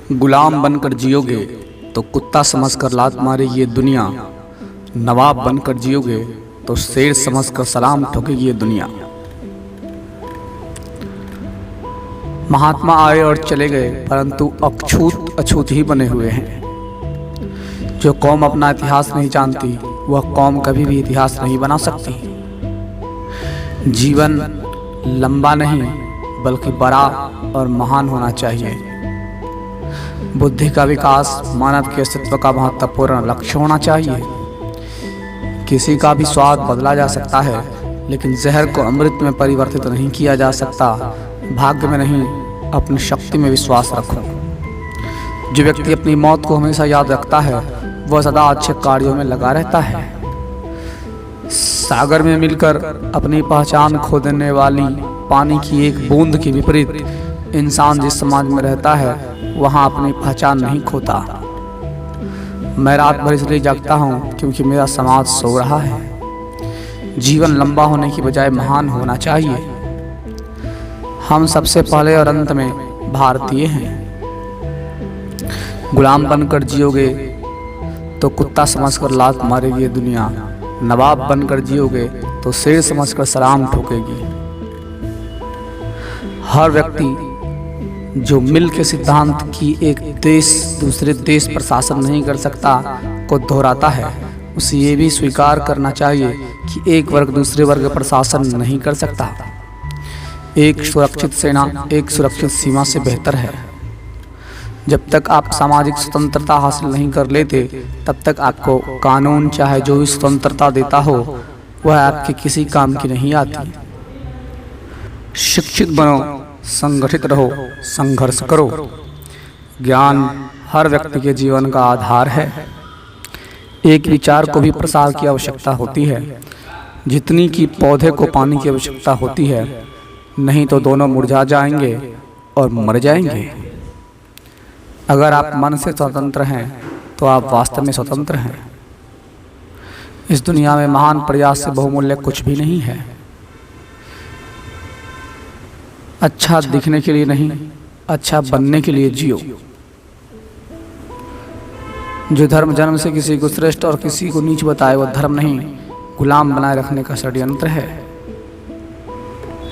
गुलाम बनकर जियोगे तो कुत्ता समझकर लात मारेगी ये दुनिया। नवाब बनकर जियोगे तो शेर समझकर सलाम ठोकेगी ये दुनिया। महात्मा आए और चले गए परंतु अछूत अछूत ही बने हुए हैं। जो कौम अपना इतिहास नहीं जानती वह कौम कभी भी इतिहास नहीं बना सकती। जीवन लंबा नहीं बल्कि बड़ा और महान होना चाहिए। बुद्धि का विकास मानव के अस्तित्व का महत्वपूर्ण लक्ष्य होना चाहिए। किसी का भी स्वाद बदला जा सकता है लेकिन जहर को अमृत में परिवर्तित नहीं किया जा सकता। भाग्य में नहीं अपनी शक्ति में विश्वास रखो। जो व्यक्ति अपनी मौत को हमेशा याद रखता है वह सदा अच्छे कार्यों में लगा रहता है। सागर में मिलकर अपनी पहचान खो देने वाली पानी की एक बूंद के विपरीत इंसान जिस समाज में रहता है वहाँ अपनी पहचान नहीं खोता। मैं रात भर इसलिए जागता हूँ क्योंकि मेरा समाज सो रहा है। जीवन लंबा होने की बजाय महान होना चाहिए। हम सबसे पहले और अंत में भारतीय हैं। गुलाम बनकर जियोगे तो कुत्ता समझकर लात मारेगी ये दुनिया। नवाब बनकर जियोगे तो शेर समझकर सलाम ठोकेगी। हर व्यक्ति जो मिल के सिद्धांत की एक देश दूसरे देश पर शासन नहीं कर सकता को दोहराता है, उसे ये भी स्वीकार करना चाहिए कि एक वर्ग दूसरे वर्ग पर शासन नहीं कर सकता। एक सुरक्षित सेना एक सुरक्षित सीमा से बेहतर है। जब तक आप सामाजिक स्वतंत्रता हासिल नहीं कर लेते तब तक आपको कानून चाहे जो भी स्वतंत्रता देता हो वह आपके किसी काम की नहीं आती। शिक्षित बनो, संगठित रहो, संघर्ष करो। ज्ञान हर व्यक्ति के जीवन का आधार है। एक विचार को भी प्रसार की आवश्यकता होती है जितनी कि पौधे को पानी की आवश्यकता होती है, नहीं तो दोनों मुरझा जाएंगे और मर जाएंगे। अगर आप मन से स्वतंत्र हैं तो आप वास्तव में स्वतंत्र हैं। इस दुनिया में महान प्रयास से बहुमूल्य कुछ भी नहीं है। अच्छा दिखने के लिए नहीं, अच्छा बनने के लिए जियो। जो धर्म जन्म से किसी को श्रेष्ठ और किसी को नीच बताए वह धर्म नहीं, गुलाम बनाए रखने का षड्यंत्र है।